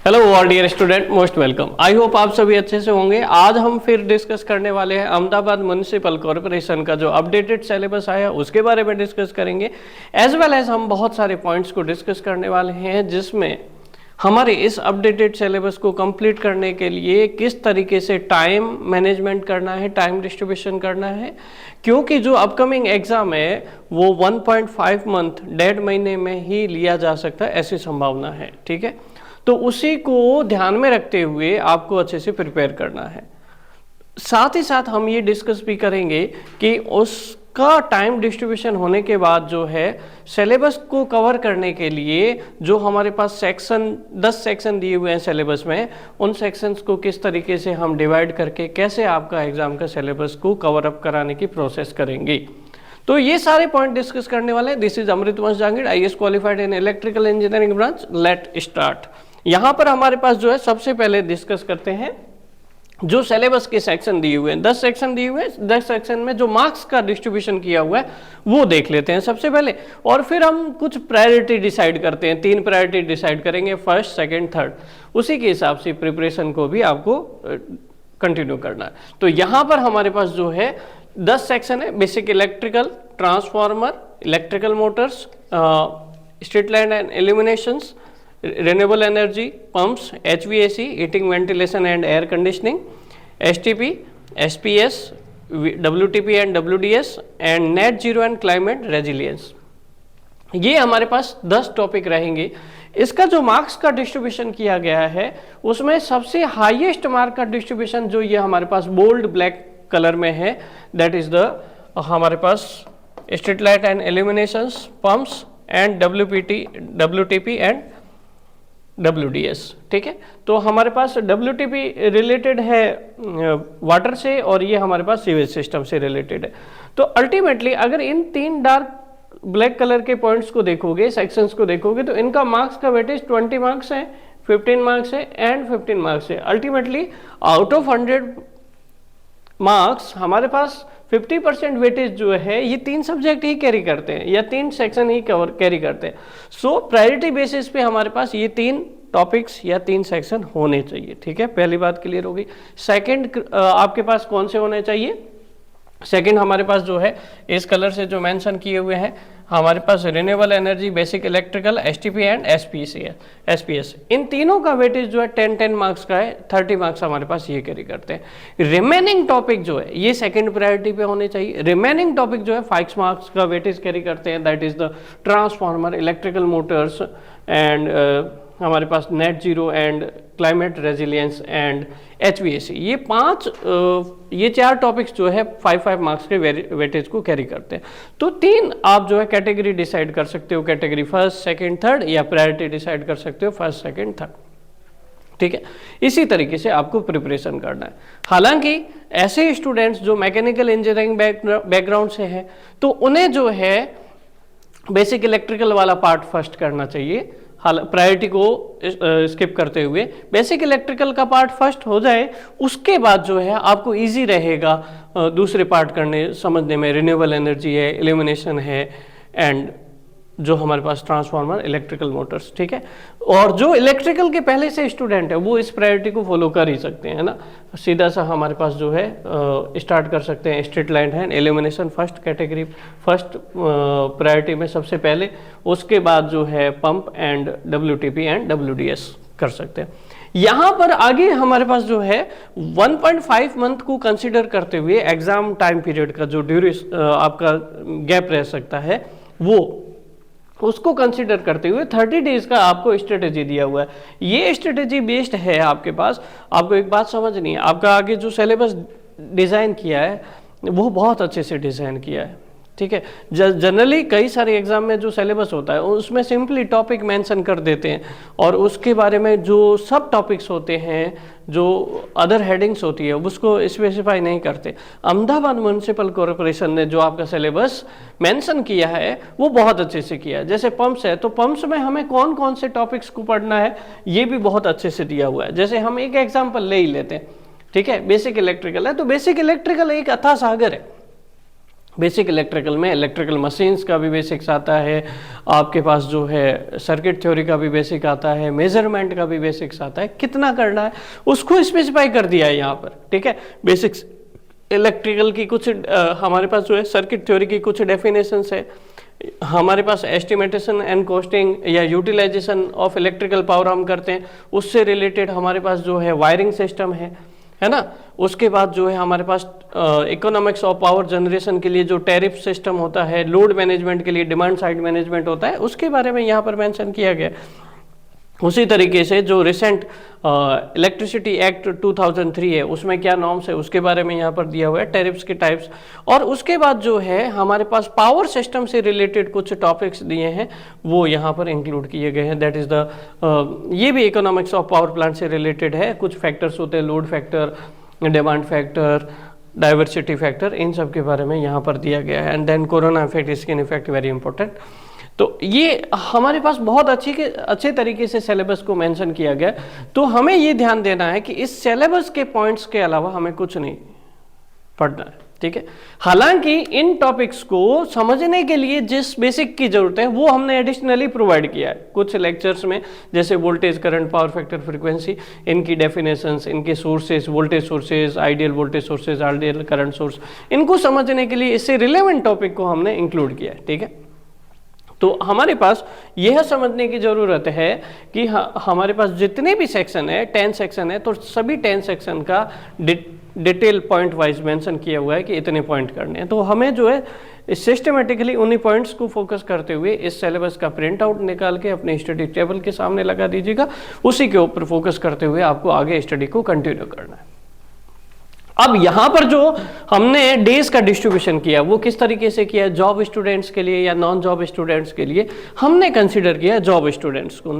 Hello all dear student, most welcome. I hope आप सभी अच्छे से होंगे। आज हम फिर डिस्कस करने वाले हैं अहमदाबाद म्युनिसिपल कॉरपोरेशन का जो अपडेटेड सिलेबस आया उसके बारे में डिस्कस करेंगे। एज वेल एज हम बहुत सारे पॉइंट्स को डिस्कस करने वाले हैं जिसमें हमारे इस अपडेटेड सिलेबस को कंप्लीट करने के लिए किस तरीके से टाइम मैनेजमेंट करना है, टाइम डिस्ट्रीब्यूशन करना है, क्योंकि जो अपकमिंग एग्जाम है वो 1.5 मंथ 1.5 महीने में ही लिया जा सकता है, ऐसी संभावना है। ठीक है, तो उसी को ध्यान में रखते हुए आपको अच्छे से प्रिपेयर करना है। साथ ही साथ हम ये डिस्कस भी करेंगे कि उसका टाइम डिस्ट्रीब्यूशन होने के बाद जो है सिलेबस को कवर करने के लिए जो हमारे पास 10 सेक्शन दिए हुए हैं सिलेबस में, उन सेक्शंस को किस तरीके से हम डिवाइड करके कैसे आपका एग्जाम का सिलेबस को कवर अप कराने की प्रोसेस करेंगे। तो ये सारे पॉइंट डिस्कस करने वाले हैं। This is Amritvansh Jangid, IAS qualified in electrical engineering branch. Let start. यहाँ पर हमारे पास जो है सबसे पहले डिस्कस करते हैं जो सिलेबस के सेक्शन दिए हुए हैं। 10 सेक्शन दिए हुए हैं, 10 सेक्शन में जो मार्क्स का डिस्ट्रीब्यूशन किया हुआ है वो देख लेते हैं सबसे पहले, और फिर हम कुछ प्रायोरिटी डिसाइड करते हैं। 3 प्रायोरिटी डिसाइड करेंगे, फर्स्ट, सेकंड, थर्ड। उसी के हिसाब से प्रिपरेशन को भी आपको कंटिन्यू करना है। तो यहाँ पर हमारे पास जो है 10 सेक्शन है। Basic electrical, transformer, electrical Motors, street light and illuminations, renewable energy, pumps, HVAC, heating, ventilation and air conditioning, STP, SPS, WTP and WDS and net zero and climate resilience। ये हमारे पास 10 टॉपिक रहेंगे। इसका जो marks का distribution किया गया है उसमें सबसे हाईएस्ट मार्क का डिस्ट्रीब्यूशन जो ये हमारे पास बोल्ड ब्लैक कलर में है, दैट इज द हमारे पास street light and illuminations, pumps and WTP and WDS। ठीक है, तो हमारे पास WTP रिलेटेड है वाटर से और ये हमारे पास सीवेज सिस्टम से रिलेटेड है। तो अल्टीमेटली अगर इन 3 डार्क ब्लैक कलर के पॉइंट्स को देखोगे, सेक्शंस को देखोगे, तो इनका मार्क्स का वेटेज 20 मार्क्स है, 15 मार्क्स है एंड 15 मार्क्स है। अल्टीमेटली आउट ऑफ 100 मार्क्स हमारे पास 50% वेटेज जो है ये 3 सब्जेक्ट ही कैरी करते हैं या 3 सेक्शन ही कैरी करते हैं। सो प्रायोरिटी बेसिस पे हमारे पास ये 3 टॉपिक्स या 3 सेक्शन होने चाहिए। ठीक है, पहली बात क्लियर होगी। सेकंड आपके पास कौन से होने चाहिए? सेकंड हमारे पास जो है इस कलर से जो मेंशन किए हुए हैं, हमारे पास renewable energy, basic electrical, STP and SPS। इन तीनों का वेटेज जो है 10 मार्क्स का है, 30 मार्क्स हमारे पास ये कैरी करते हैं। रिमेनिंग टॉपिक जो है ये सेकंड प्रायोरिटी पे होने चाहिए। रिमेनिंग टॉपिक जो है 5 मार्क्स का वेटेज कैरी करते हैं, that is the transformer, electrical motors and हमारे पास net zero and climate resilience and HVAC। ये 4 टॉपिक्स जो है 5 मार्क्स के वेटेज को कैरी करते हैं। तो 3 आप जो है कैटेगरी डिसाइड कर सकते हो, कैटेगरी फर्स्ट, सेकंड, थर्ड, या प्रायोरिटी डिसाइड कर सकते हो फर्स्ट, सेकंड, थर्ड। ठीक है, इसी तरीके से आपको प्रिपरेशन करना है। हालांकि ऐसे स्टूडेंट्स जो मैकेनिकल इंजीनियरिंग बैकग्राउंड से हैं तो उन्हें जो है बेसिक इलेक्ट्रिकल वाला पार्ट फर्स्ट करना चाहिए, प्रायोरिटी को स्किप करते हुए बेसिक इलेक्ट्रिकल का पार्ट फर्स्ट हो जाए, उसके बाद जो है आपको इजी रहेगा दूसरे पार्ट करने समझने में। रिन्यूएबल एनर्जी है, इल्यूमिनेशन है एंड जो हमारे पास ट्रांसफार्मर, इलेक्ट्रिकल मोटर्स। ठीक है, और जो इलेक्ट्रिकल के पहले से स्टूडेंट है वो इस प्रायोरिटी को फॉलो कर ही सकते हैं ना, सीधा सा हमारे पास जो है स्टार्ट कर सकते हैं। स्ट्रीट लाइट है, illumination first category, first priority में सबसे पहले, उसके बाद जो है pump and WTP and WDS कर सकते हैं। यहाँ पर आगे हमारे पास जो है 1.5 मंथ को कंसिडर करते हुए एग्जाम टाइम पीरियड का जो आपका गैप रह सकता है वो उसको कंसिडर करते हुए 30 डेज का आपको स्ट्रेटेजी दिया हुआ है। ये स्ट्रेटेजी बेस्ड है आपके पास। आपको एक बात समझनी है, आपका आगे जो सिलेबस डिज़ाइन किया है वो बहुत अच्छे से डिज़ाइन किया है। ठीक है, जनरली कई सारे एग्जाम में जो सिलेबस होता है उसमें सिंपली टॉपिक मेंशन कर देते हैं और उसके बारे में जो सब टॉपिक्स होते हैं, जो अदर हेडिंग्स होती है उसको स्पेसिफाई नहीं करते। अहमदाबाद म्युनिसिपल कॉरपोरेशन ने जो आपका सिलेबस मेंशन किया है वो बहुत अच्छे से किया है। जैसे पंप्स है तो पंप्स में हमें कौन कौन से टॉपिक्स को पढ़ना है ये भी बहुत अच्छे से दिया हुआ है। जैसे हम एक एग्जाम्पल ले ही लेते हैं, ठीक है, बेसिक इलेक्ट्रिकल है तो बेसिक इलेक्ट्रिकल एक अथाह सागर है। बेसिक इलेक्ट्रिकल में इलेक्ट्रिकल मशीन्स का भी बेसिक्स आता है, आपके पास जो है सर्किट थ्योरी का भी बेसिक आता है, मेजरमेंट का भी बेसिक्स आता है। कितना करना है उसको स्पेसिफाई कर दिया है यहाँ पर, ठीक है। बेसिक्स इलेक्ट्रिकल की कुछ हमारे पास जो है सर्किट थ्योरी की कुछ डेफिनेशंस है, हमारे पास एस्टिमेटेशन एंड कॉस्टिंग या यूटिलाइजेशन ऑफ इलेक्ट्रिकल पावर हम करते हैं, उससे रिलेटेड हमारे पास जो है वायरिंग सिस्टम है ना। उसके बाद जो है हमारे पास इकोनॉमिक्स ऑफ पावर जनरेशन के लिए जो टैरिफ सिस्टम होता है, लोड मैनेजमेंट के लिए डिमांड साइड मैनेजमेंट होता है, उसके बारे में यहाँ पर मेंशन किया गया। उसी तरीके से जो रिसेंट इलेक्ट्रिसिटी एक्ट 2003 है उसमें क्या नॉर्म्स है उसके बारे में यहाँ पर दिया हुआ है, टैरिफ्स के टाइप्स। और उसके बाद जो है हमारे पास पावर सिस्टम से रिलेटेड कुछ टॉपिक्स दिए हैं वो यहाँ पर इंक्लूड किए गए हैं। दैट इज द ये भी इकोनॉमिक्स ऑफ पावर प्लांट से रिलेटेड है। कुछ फैक्टर्स होते हैं, load factor, demand factor, diversity factor, इन सब के बारे में यहाँ पर दिया गया है। And then corona effect, skin effect, very important. तो ये हमारे पास बहुत अच्छे तरीके से सिलेबस को मेंशन किया गया। तो हमें ये ध्यान देना है कि इस सिलेबस के पॉइंट्स के अलावा हमें कुछ नहीं पढ़ना है, ठीक है। हालांकि इन टॉपिक्स को समझने के लिए जिस बेसिक की जरूरत है वो हमने एडिशनली प्रोवाइड किया है कुछ लेक्चर्स में, जैसे voltage, current, power factor, frequency, इनकी डेफिनेशंस, इनके sources, voltage sources, ideal voltage sources, ideal current source, इनको समझने के लिए इससे रिलेवेंट टॉपिक को हमने इंक्लूड किया है, ठीक है। तो हमारे पास यह समझने की ज़रूरत है कि हमारे पास जितने भी सेक्शन है, 10 सेक्शन है, तो सभी 10 सेक्शन का डिटेल पॉइंट वाइज मेंशन किया हुआ है कि इतने पॉइंट करने हैं। तो हमें जो है सिस्टमेटिकली उन्हीं पॉइंट्स को फोकस करते हुए इस सिलेबस का प्रिंट आउट निकाल के अपने स्टडी टेबल के सामने लगा दीजिएगा। उसी के ऊपर फोकस करते हुए आपको आगे स्टडी को कंटिन्यू करना है। अब यहाँ पर जो हमने डेज का डिस्ट्रीब्यूशन किया वो किस तरीके से किया, जॉब स्टूडेंट्स के लिए या नॉन जॉब स्टूडेंट्स के लिए, हमने कंसीडर किया जॉब स्टूडेंट्स को।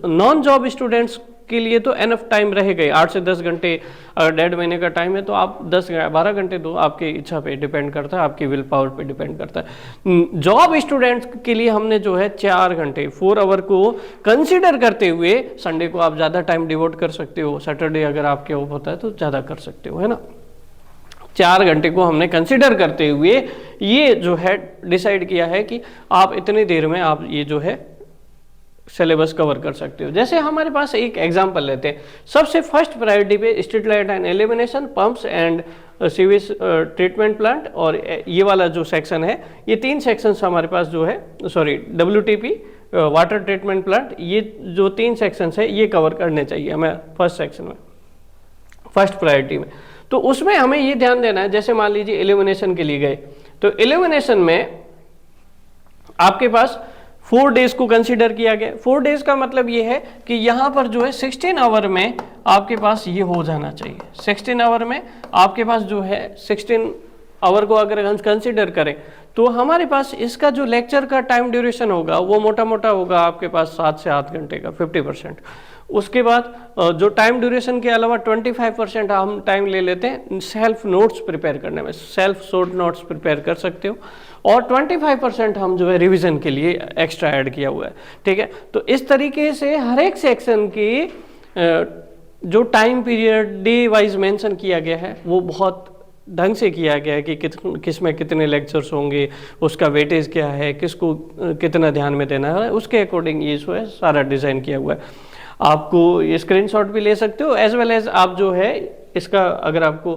नॉन जॉब स्टूडेंट्स के लिए तो एनफ टाइम रह गए, 8 से 10 घंटे, अगर 1.5 महीने का टाइम है तो आप 10-12 घंटे दो, आपकी इच्छा पे डिपेंड करता है, आपकी विल पावर पे डिपेंड करता है। जॉब स्टूडेंट्स के लिए हमने जो है 4 घंटे 4 आवर को कंसीडर करते हुए, संडे को आप ज़्यादा टाइम डिवोट कर सकते हो, सैटरडे अगर आपके ऑफ होता है तो ज़्यादा कर सकते हो, है ना। 4 घंटे को हमने कंसिडर करते हुए ये जो है डिसाइड किया है कि आप इतनी देर में आप ये जो है सिलेबस कवर कर सकते हो। जैसे हमारे पास एक एग्जांपल लेते हैं, सबसे फर्स्ट प्रायोरिटी पे street light and elimination, pumps and sewage treatment plant, और ये वाला जो सेक्शन है, ये 3 सेक्शंस हमारे पास जो है, sorry WTP, water treatment plant, ये जो 3 सेक्शंस है ये कवर करने चाहिए हमें फर्स्ट सेक्शन में, फर्स्ट प्रायोरिटी में। तो उसमें हमें ये ध्यान देना है, जैसे मान लीजिए एलिमिनेशन के लिए गए, तो एलिमिनेशन में आपके पास 4 डेज को कंसीडर किया गया। 4 डेज का मतलब ये है कि यहाँ पर जो है 16 आवर में आपके पास ये हो जाना चाहिए। 16 आवर में आपके पास जो है 16 आवर को अगर हम कंसीडर करें तो हमारे पास इसका जो लेक्चर का टाइम ड्यूरेशन होगा वो मोटा मोटा होगा आपके पास 7 से 8 घंटे का, 50%। उसके बाद जो टाइम ड्यूरेशन के अलावा 25% हम टाइम ले लेते हैं सेल्फ नोट्स प्रिपेयर करने में, सेल्फ शॉर्ट नोट्स प्रिपेयर कर सकते हो, और 25% हम जो है रिवीजन के लिए एक्स्ट्रा ऐड किया हुआ है, ठीक है। तो इस तरीके से हर एक सेक्शन की जो time period day wise mention किया गया है वो बहुत ढंग से किया गया है कि किस में कितने लेक्चर्स होंगे, उसका वेटेज क्या है, किसको कितना ध्यान में देना है, उसके अकॉर्डिंग ये जो है सारा डिज़ाइन किया हुआ है। आपको ये स्क्रीनशॉट भी ले सकते हो, एज वेल एज आप जो है इसका अगर आपको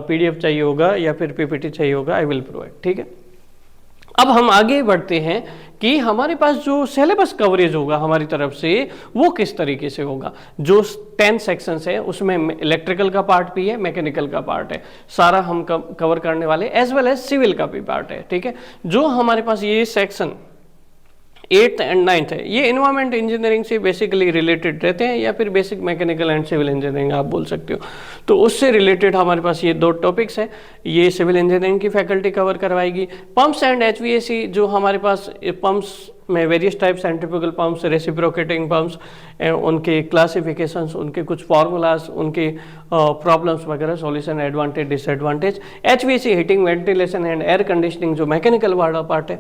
PDF चाहिए होगा या फिर PPT चाहिए होगा, आई विल प्रोवाइड, ठीक है। अब हम आगे बढ़ते हैं कि हमारे पास जो सिलेबस कवरेज होगा हमारी तरफ से वो किस तरीके से होगा। जो 10 सेक्शंस है उसमें इलेक्ट्रिकल का पार्ट भी है, मैकेनिकल का पार्ट है, सारा हम कवर करने वाले, एज वेल एज सिविल का भी पार्ट है, ठीक है। जो हमारे पास ये सेक्शन 8th एंड 9th है, ये एनवायरमेंट इंजीनियरिंग से बेसिकली रिलेटेड रहते हैं, या फिर basic mechanical and civil engineering आप बोल सकते हो। तो उससे रिलेटेड हमारे पास ये 2 टॉपिक्स हैं, ये सिविल इंजीनियरिंग की फैकल्टी कवर करवाएगी। पंप्स एंड HVAC, जो हमारे पास पंप्स में various type, centrifugal pumps, reciprocating pumps, उनके क्लासिफिकेशंस, उनके कुछ फार्मूलाज, उनके प्रॉब्लम्स वगैरह, solution, advantage, disadvantage. HVAC heating, ventilation and air conditioning, जो मैकेनिकल वाला पार्ट है,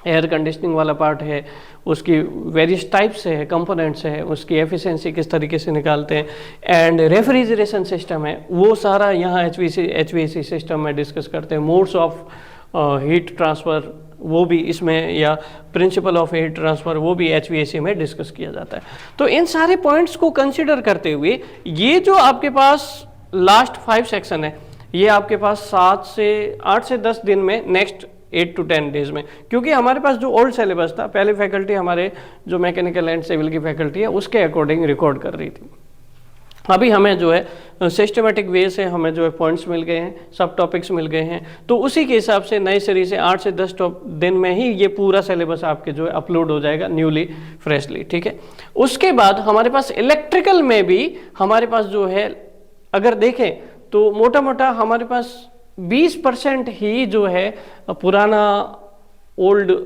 एयर कंडीशनिंग वाला पार्ट है, उसकी वेरियस टाइप्स है, कंपोनेंट्स है, उसकी एफिशिएंसी किस तरीके से निकालते हैं, एंड रेफ्रिजरेशन सिस्टम है, वो सारा यहाँ HVAC सिस्टम में डिस्कस करते हैं। मोड्स ऑफ हीट ट्रांसफ़र वो भी इसमें, या प्रिंसिपल ऑफ हीट ट्रांसफ़र वो भी HVAC में डिस्कस किया जाता है। तो इन सारे पॉइंट्स को कंसिडर करते हुए ये जो आपके पास लास्ट 5 सेक्शन है, ये आपके पास 8 से 10 दिन में, नेक्स्ट 8 to 10 डेज में, क्योंकि हमारे पास जो ओल्ड सिलेबस था, पहले फैकल्टी हमारे जो मैकेनिकल एंड सिविल की फैकल्टी है उसके अकॉर्डिंग रिकॉर्ड कर रही थी। अभी हमें जो है सिस्टमेटिक वे से हमें जो है पॉइंट्स मिल गए हैं, सब टॉपिक्स मिल गए हैं, तो उसी के हिसाब से नई सीरीज से 8 से 10 दिन में ही ये पूरा सिलेबस आपके जो है अपलोड हो जाएगा न्यूली फ्रेशली, ठीक है। उसके बाद हमारे पास इलेक्ट्रिकल में भी हमारे पास जो है अगर देखें तो मोटा मोटा हमारे पास 20% ही जो है पुराना ओल्ड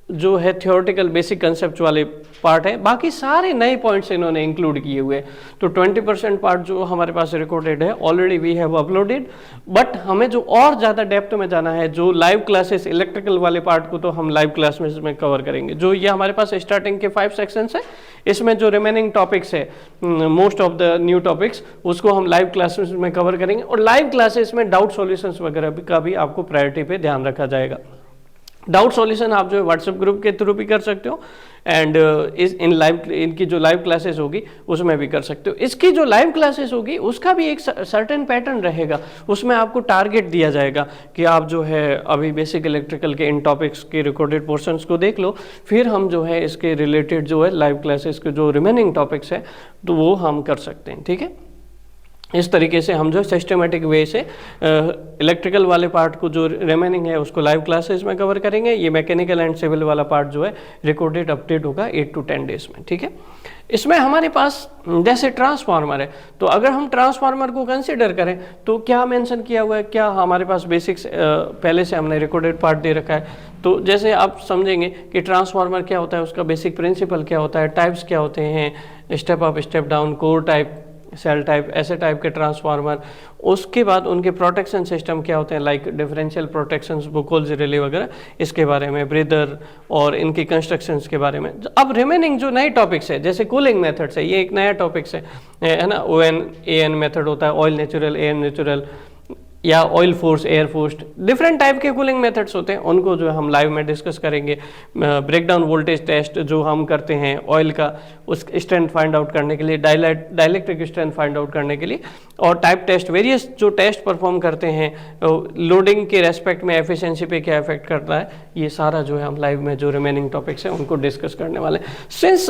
जो है थियोरेटिकल बेसिक कंसेप्ट वाले पार्ट है, बाकी सारे नए पॉइंट्स इन्होंने इंक्लूड किए हुए हैं। तो 20% पार्ट जो हमारे पास रिकॉर्डेड है already we have uploaded, but हमें जो और ज़्यादा डेप्थ में जाना है, जो लाइव क्लासेस इलेक्ट्रिकल वाले पार्ट को तो हम लाइव क्लास में कवर करेंगे। जो ये हमारे पास स्टार्टिंग के 5 सेक्शंस है, इसमें जो रिमेनिंग टॉपिक्स है, most of the new topics, उसको हम लाइव क्लासेस में कवर करेंगे। और लाइव क्लासेस में डाउट सॉल्यूशंस वगैरह का भी आपको प्रायोरिटी पे ध्यान रखा जाएगा। डाउट सॉल्यूशन आप जो है व्हाट्सएप ग्रुप के थ्रू भी कर सकते हो, एंड इनकी जो लाइव क्लासेस होगी उसमें भी कर सकते हो। इसकी जो लाइव क्लासेस होगी उसका भी एक सर्टेन पैटर्न रहेगा, उसमें आपको टारगेट दिया जाएगा कि आप जो है अभी बेसिक इलेक्ट्रिकल के इन टॉपिक्स के रिकॉर्डेड पोर्शंस को देख लो, फिर हम जो है इसके रिलेटेड जो है लाइव क्लासेस के जो रिमेनिंग टॉपिक्स है तो वो हम कर सकते हैं, ठीक है। इस तरीके से हम जो सिस्टमेटिक वे से इलेक्ट्रिकल वाले पार्ट को जो रिमेनिंग है उसको लाइव क्लासेस में कवर करेंगे। ये मैकेनिकल एंड सिविल वाला पार्ट जो है रिकॉर्डेड अपडेट होगा 8 to 10 डेज में, ठीक है। इसमें हमारे पास जैसे ट्रांसफार्मर है, तो अगर हम ट्रांसफार्मर को कंसिडर करें तो क्या मेंशन किया हुआ है, क्या हमारे पास बेसिक्स पहले से हमने रिकॉर्डेड पार्ट दे रखा है। तो जैसे आप समझेंगे कि ट्रांसफार्मर क्या होता है, उसका बेसिक प्रिंसिपल क्या होता है, टाइप्स क्या होते हैं, step up step down, core type, cell type, ऐसे टाइप के ट्रांसफार्मर। उसके बाद उनके प्रोटेक्शन सिस्टम क्या होते हैं, like differential protection, Buchholz relay वगैरह, इसके बारे में, ब्रीदर और इनकी कंस्ट्रक्शंस के बारे में। अब रिमेनिंग जो नए टॉपिक्स है, जैसे कूलिंग मेथड्स है, ये एक नया टॉपिक्स है ना। ON-AN मेथड होता है, ऑयल नेचुरल, AN नेचुरल, या oil force, air force, different type के कूलिंग मेथड्स होते हैं, उनको जो हम लाइव में डिस्कस करेंगे। ब्रेकडाउन वोल्टेज टेस्ट जो हम करते हैं ऑयल का, उस स्ट्रेंथ फाइंड आउट करने के लिए, डाइलेक्ट्रिक स्ट्रेंथ फाइंड आउट करने के लिए, और टाइप टेस्ट, वेरियस जो टेस्ट परफॉर्म करते हैं, लोडिंग के रेस्पेक्ट में एफिशिएंसी पे क्या इफेक्ट करता है, ये सारा जो है हम लाइव में जो रिमेनिंग टॉपिक्स हैं उनको डिस्कस करने वाले हैं। सिंस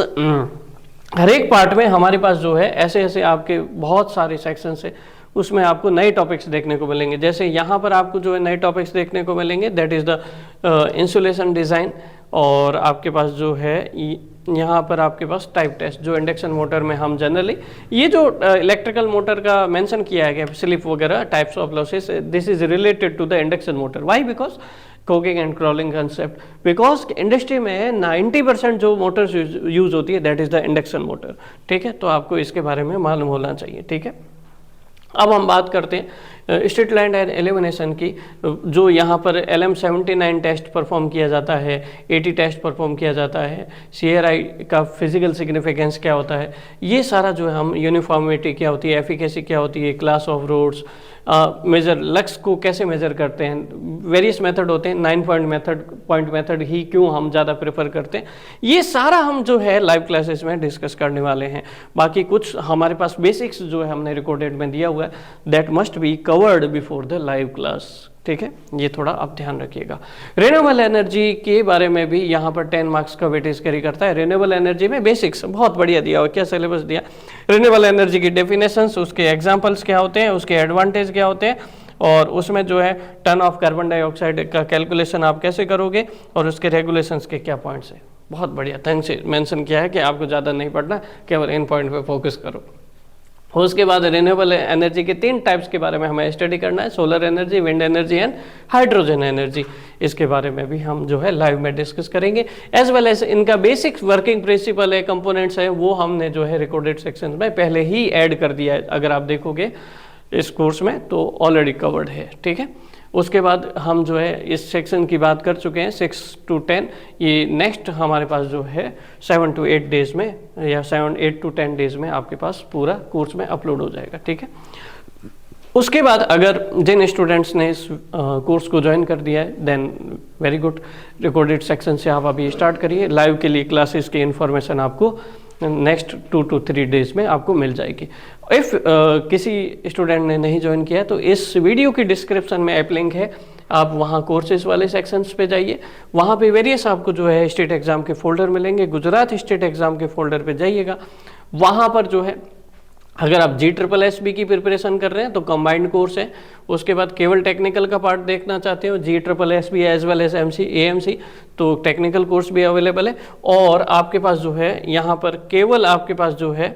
हर एक पार्ट में हमारे पास जो है ऐसे ऐसे आपके बहुत सारे सेक्शंस है, उसमें आपको नए टॉपिक्स देखने को मिलेंगे। जैसे यहाँ पर आपको जो है नए टॉपिक्स देखने को मिलेंगे, that is the insulation design, और आपके पास जो है यहाँ पर आपके पास टाइप टेस्ट, जो इंडक्शन मोटर में हम जनरली ये जो इलेक्ट्रिकल मोटर का मेंशन किया है स्लिप वगैरह, types of losses, this is related to the induction motor. Why? Because cogging and crawling concept, because industry में 90% जो मोटर्स यूज होती है that is the induction motor, ठीक है। तो आपको इसके बारे में मालूम होना चाहिए, ठीक है। अब हम बात करते हैं स्ट्रीट लाइन एंड एलिमिनेशन की। जो यहाँ पर LM79 टेस्ट परफॉर्म किया जाता है, 80 टेस्ट परफॉर्म किया जाता है, CRI का फिजिकल सिग्निफिकेंस क्या होता है, ये सारा जो है हम, यूनिफॉर्मिटी क्या होती है, एफिकेसी क्या होती है, class of roads, measure lux को कैसे मेजर करते हैं, वेरियस मेथड होते हैं, 9 पॉइंट मेथड ही क्यों हम ज़्यादा प्रेफर करते हैं, ये सारा हम जो है लाइव क्लासेस में डिस्कस करने वाले हैं। बाकी कुछ हमारे पास बेसिक्स जो है हमने रिकॉर्डेड में दिया हुआ है, that must be covered before the live class, ठीक है। ये थोड़ा आप ध्यान रखिएगा। रिन्यूएबल एनर्जी के बारे में भी यहाँ पर 10 मार्क्स का वेटेज कैरी करता है। रिन्यूएबल एनर्जी में बेसिक्स बहुत बढ़िया दिया हुआ, क्या सिलेबस दिया, रिन्यूएबल एनर्जी की डेफिनेशंस, उसके एग्जांपल्स क्या होते हैं, उसके एडवांटेज क्या होते हैं, और उसमें जो है टन ऑफ कार्बन डाइऑक्साइड का कैलकुलेशन आप कैसे करोगे, और उसके रेगुलेशंस के क्या पॉइंट्स है। बहुत बढ़िया ढंग से मेंशन किया है कि आपको ज़्यादा नहीं पढ़ना, केवल इन पॉइंट पे फोकस करो। उसके बाद रिन्यूएबल एनर्जी के 3 टाइप्स के बारे में हमें स्टडी करना है, solar energy, wind energy and hydrogen energy. इसके बारे में भी हम जो है लाइव में डिस्कस करेंगे, एज वेल एज इनका बेसिक वर्किंग प्रिंसिपल है, कंपोनेंट्स है, वो हमने जो है रिकॉर्डेड सेक्शन में पहले ही ऐड कर दिया है। अगर आप देखोगे इस कोर्स में तो ऑलरेडी कवर्ड है, ठीक है। उसके बाद हम जो है इस सेक्शन की बात कर चुके हैं 6 to 10। ये नेक्स्ट हमारे पास जो है 7 to 8 डेज में, या 8 to 10 डेज में आपके पास पूरा कोर्स में अपलोड हो जाएगा, ठीक है। उसके बाद अगर जिन स्टूडेंट्स ने इस कोर्स को ज्वाइन कर दिया है then very good, recorded section से आप अभी स्टार्ट करिए। लाइव के लिए क्लासेस की इन्फॉर्मेशन आपको नेक्स्ट 2 to 3 डेज में आपको मिल जाएगी। इफ़ किसी स्टूडेंट ने नहीं ज्वाइन किया तो इस वीडियो की डिस्क्रिप्शन में ऐप लिंक है, आप वहाँ कोर्सेज वाले सेक्शंस पे जाइए, वहाँ पे वेरियस आपको जो है स्टेट एग्ज़ाम के फोल्डर मिलेंगे। गुजरात स्टेट एग्ज़ाम के फोल्डर पे जाइएगा, वहाँ पर जो है अगर आप GSSB की प्रिपरेशन कर रहे हैं तो कंबाइंड कोर्स है। उसके बाद केवल टेक्निकल का पार्ट देखना चाहते हो GSSB as well as AMC तो टेक्निकल कोर्स भी अवेलेबल है। और आपके पास जो है यहाँ पर केवल आपके पास जो है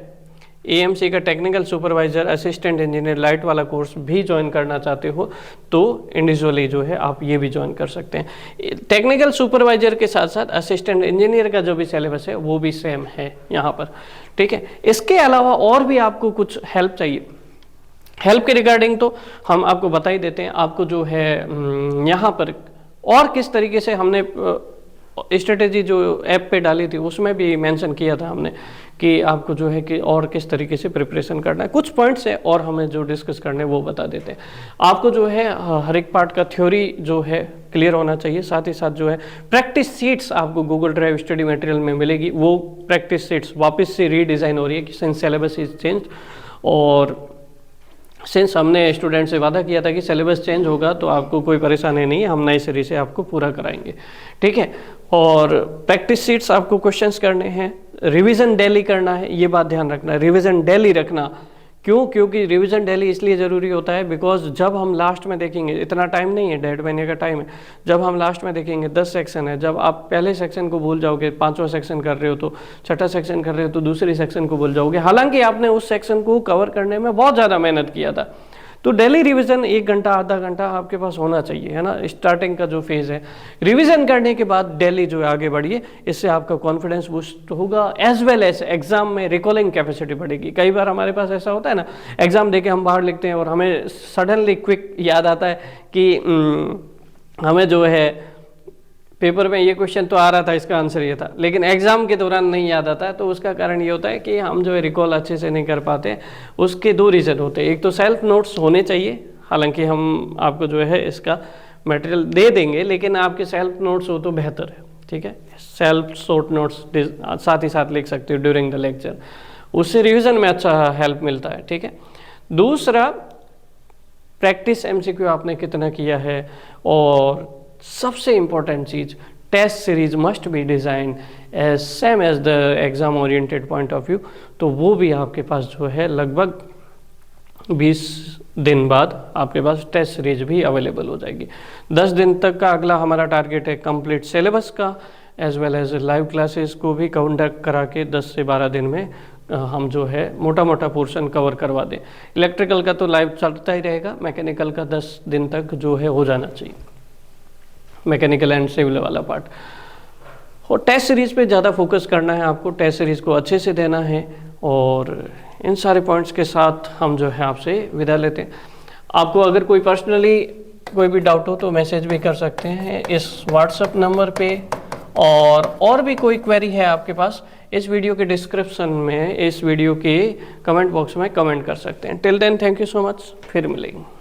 AMC का technical supervisor assistant engineer light वाला कोर्स भी ज्वाइन करना चाहते हो तो इंडिविजुअली जो है आप ये भी ज्वाइन कर सकते हैं। टेक्निकल सुपरवाइजर के साथ साथ असिस्टेंट इंजीनियर का जो भी सिलेबस है वो भी सेम है यहाँ पर, ठीक है। इसके अलावा और भी आपको कुछ हेल्प चाहिए, हेल्प के रिगार्डिंग तो हम आपको बता ही देते हैं। आपको जो है यहाँ पर और किस तरीके से हमने स्ट्रेटेजी जो ऐप पे डाली थी उसमें भी मेंशन किया था हमने कि आपको जो है कि और किस तरीके से प्रिपरेशन करना है। कुछ पॉइंट्स है और हमें जो डिस्कस करने वो बता देते हैं। आपको जो है हर एक पार्ट का थ्योरी जो है क्लियर होना चाहिए, साथ ही साथ जो है प्रैक्टिस सीट्स आपको गूगल ड्राइव स्टडी मटेरियल में मिलेगी। वो प्रैक्टिस सीट्स वापस से रीडिज़ाइन हो रही है कि सिंस सिलेबस इज चेंज, और सिंस हमने स्टूडेंट से वादा किया था कि सिलेबस चेंज होगा तो आपको कोई परेशानी नहीं है, हम नए सिरे से आपको पूरा कराएंगे, ठीक है। और प्रैक्टिस सीट्स आपको क्वेश्चंस करने हैं, रिवीजन डेली करना है, ये बात ध्यान रखना है, रिवीजन डेली रखना। क्यों? क्योंकि रिवीजन डेली इसलिए ज़रूरी होता है बिकॉज जब हम लास्ट में देखेंगे, इतना टाइम नहीं है, 1.5 महीने का टाइम है, जब हम लास्ट में देखेंगे 10 सेक्शन है, जब आप पहले सेक्शन को भूल जाओगे, 5वां सेक्शन कर रहे हो तो 6ठा सेक्शन कर रहे हो तो दूसरी सेक्शन को भूल जाओगे, हालांकि आपने उस सेक्शन को कवर करने में बहुत ज़्यादा मेहनत किया था। तो डेली रिवीजन 1 घंटा आधा घंटा आपके पास होना चाहिए, है ना। स्टार्टिंग का जो फेज़ है, रिवीजन करने के बाद डेली जो है आगे बढ़िए, इससे आपका कॉन्फिडेंस बूस्ट होगा एज वेल एज एग्जाम में रिकॉलिंग कैपेसिटी बढ़ेगी। कई बार हमारे पास ऐसा होता है ना, एग्जाम देके हम बाहर लिखते हैं और हमें सडनली क्विक याद आता है कि हमें जो है पेपर में ये क्वेश्चन तो आ रहा था, इसका आंसर ये था, लेकिन एग्जाम के दौरान नहीं याद आता है। तो उसका कारण ये होता है कि हम जो है रिकॉल अच्छे से नहीं कर पाते। उसके 2 रीज़न होते हैं, एक तो सेल्फ नोट्स होने चाहिए, हालांकि हम आपको जो है इसका मटेरियल दे देंगे, लेकिन आपके सेल्फ नोट्स हो तो बेहतर है, ठीक है। सेल्फ शॉर्ट नोट्स साथ ही साथ लिख सकते हो ड्यूरिंग द लेक्चर, उससे रिविज़न में अच्छा हेल्प मिलता है, ठीक है। दूसरा, प्रैक्टिस MCQ आपने कितना किया है, और सबसे इम्पोर्टेंट चीज़, test series must be design as same as the exam oriented point of view. तो वो भी आपके पास जो है लगभग 20 दिन बाद आपके पास टेस्ट सीरीज भी अवेलेबल हो जाएगी। 10 दिन तक का अगला हमारा टारगेट है कंप्लीट सिलेबस का, as well as live classes को भी कंडक्ट करा के 10 से 12 दिन में हम जो है मोटा मोटा पोर्शन कवर करवा दें। इलेक्ट्रिकल का तो लाइव चलता ही रहेगा, मैकेनिकल का 10 दिन तक जो है हो जाना चाहिए, मैकेनिकल एंड सिविल वाला पार्ट। और टेस्ट सीरीज़ पे ज़्यादा फोकस करना है आपको, टेस्ट सीरीज़ को अच्छे से देना है। और इन सारे पॉइंट्स के साथ हम जो है आपसे विदा लेते हैं। आपको अगर कोई पर्सनली कोई भी डाउट हो तो मैसेज भी कर सकते हैं इस व्हाट्सएप नंबर पे, और भी कोई क्वेरी है आपके पास, इस वीडियो के डिस्क्रिप्शन में, इस वीडियो के कमेंट बॉक्स में कमेंट कर सकते हैं। Till then thank you so much, फिर मिलेंगे।